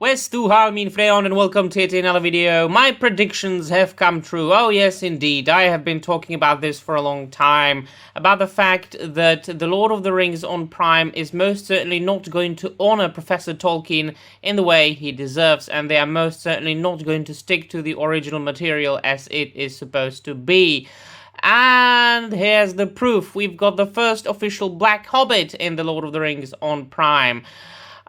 Where's Stu Halmin Freon and welcome to yet another video. My predictions have come true. Oh yes, indeed. I have been talking about this for a long time. About the fact that The Lord of the Rings on Prime is most certainly not going to honor Professor Tolkien in the way he deserves, and they are most certainly not going to stick to the original material as it is supposed to be. And here's the proof. We've got the first official Black Hobbit in The Lord of the Rings on Prime.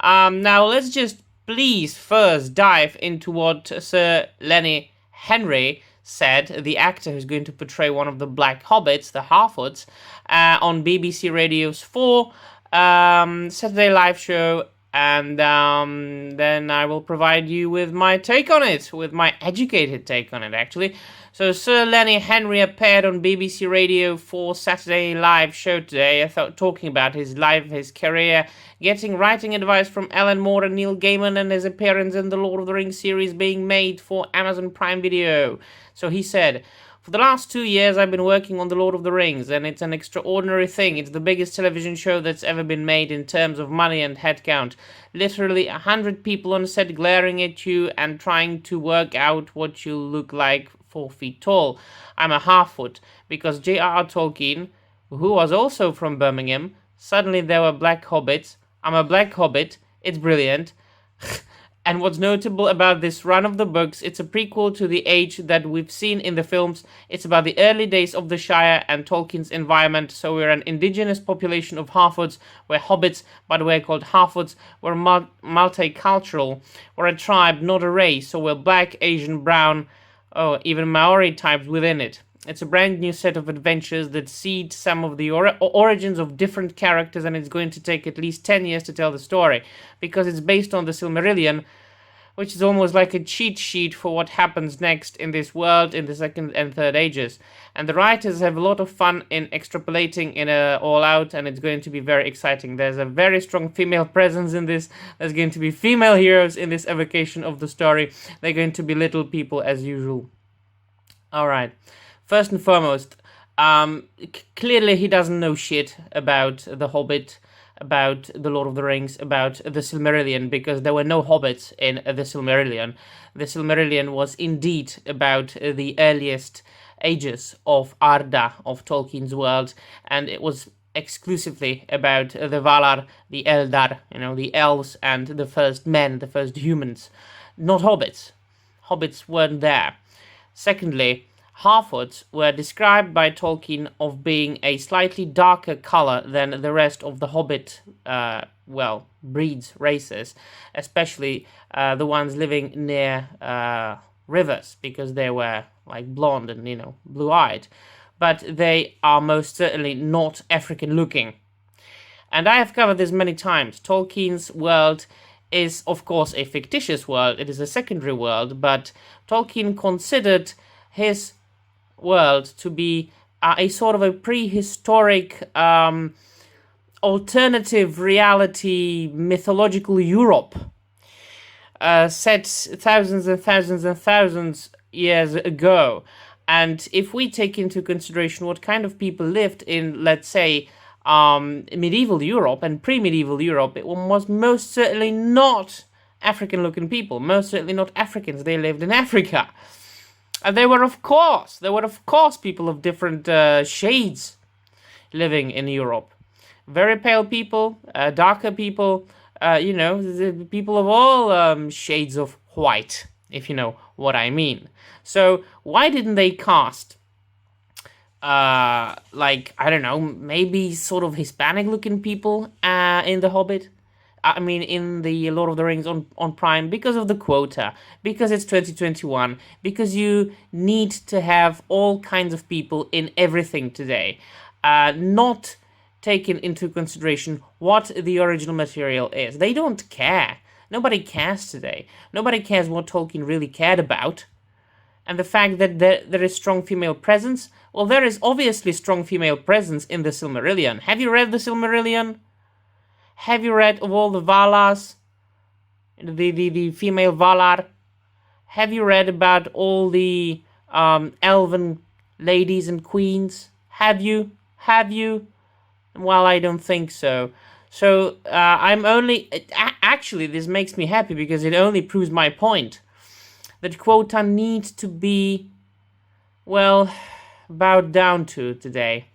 Now let's just please first dive into what Sir Lenny Henry said, the actor who's going to portray one of the Black Hobbits, the Harfoots, on BBC Radio's 4 Saturday live show, and then I will provide you with my take on it, with my educated take on it, actually. So Sir Lenny Henry appeared on BBC Radio 4 Saturday live show today, talking about his life, his career, getting writing advice from Alan Moore and Neil Gaiman, and his appearance in the Lord of the Rings series being made for Amazon Prime Video. So he said, "For the last 2 years I've been working on The Lord of the Rings, and it's an extraordinary thing. It's the biggest television show that's ever been made in terms of money and headcount. Literally 100 people on set glaring at you and trying to work out what you look like 4 feet tall. I'm a half-foot, because J.R.R. Tolkien, who was also from Birmingham, suddenly there were black hobbits. I'm a black hobbit. It's brilliant." And what's notable about this run of the books, it's a prequel to the age that we've seen in the films. It's about the early days of the Shire and Tolkien's environment. So we're an indigenous population of Harfoots. We're hobbits, but we're called Harfoots. We're multicultural. We're a tribe, not a race. So we're black, Asian, brown, even Maori types within it. It's a brand new set of adventures that seed some of the origins of different characters, and it's going to take at least 10 years to tell the story, because it's based on the Silmarillion, which is almost like a cheat sheet for what happens next in this world in the second and third ages. And the writers have a lot of fun in extrapolating in all out, and it's going to be very exciting. There's a very strong female presence in this. There's going to be female heroes in this evocation of the story. They're going to be little people as usual. Alright. First and foremost, clearly he doesn't know shit about The Hobbit, about The Lord of the Rings, about the Silmarillion, because there were no hobbits in the Silmarillion. The Silmarillion was indeed about the earliest ages of Arda, of Tolkien's world, and it was exclusively about the Valar, the Eldar, the elves, and the first men, the first humans. Not hobbits. Hobbits weren't there. Secondly, Harfoots were described by Tolkien of being a slightly darker color than the rest of the Hobbit, breeds, races, especially the ones living near rivers, because they were like blonde and, blue-eyed. But they are most certainly not African-looking. And I have covered this many times. Tolkien's world is, of course, a fictitious world. It is a secondary world, but Tolkien considered his world to be a sort of a prehistoric alternative reality mythological Europe set thousands and thousands and thousands years ago. And if we take into consideration what kind of people lived in, let's say, medieval Europe and pre-medieval Europe, it was most certainly not African-looking people, most certainly not Africans. They lived in Africa. And there were of course people of different shades living in Europe. Very pale people, darker people, people of all shades of white, if you know what I mean. So why didn't they cast, maybe sort of Hispanic-looking people in The Hobbit? In the Lord of the Rings on Prime, because of the quota, because it's 2021, because you need to have all kinds of people in everything today, not taking into consideration what the original material is. They don't care. Nobody cares today. Nobody cares what Tolkien really cared about. And the fact that there is strong female presence, well, there is obviously strong female presence in the Silmarillion. Have you read the Silmarillion? Have you read of all the Valars, the female Valar? Have you read about all the elven ladies and queens? Have you? Well, I don't think so. So I'm only... Actually, this makes me happy because it only proves my point. That quota needs to be, well, bowed down to today.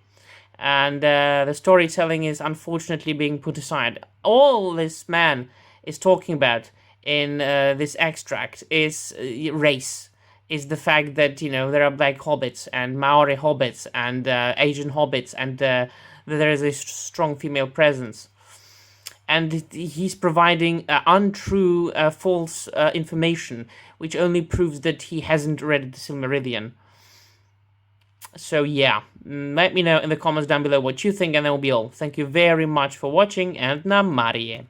And the storytelling is unfortunately being put aside. All this man is talking about in this extract is race, is the fact that, you know, there are black hobbits and Maori hobbits and Asian hobbits, and there is a strong female presence. And he's providing untrue, false information, which only proves that he hasn't read the Silmarillion. So yeah, let me know in the comments down below what you think, and that will be all. Thank you very much for watching, and Namarie.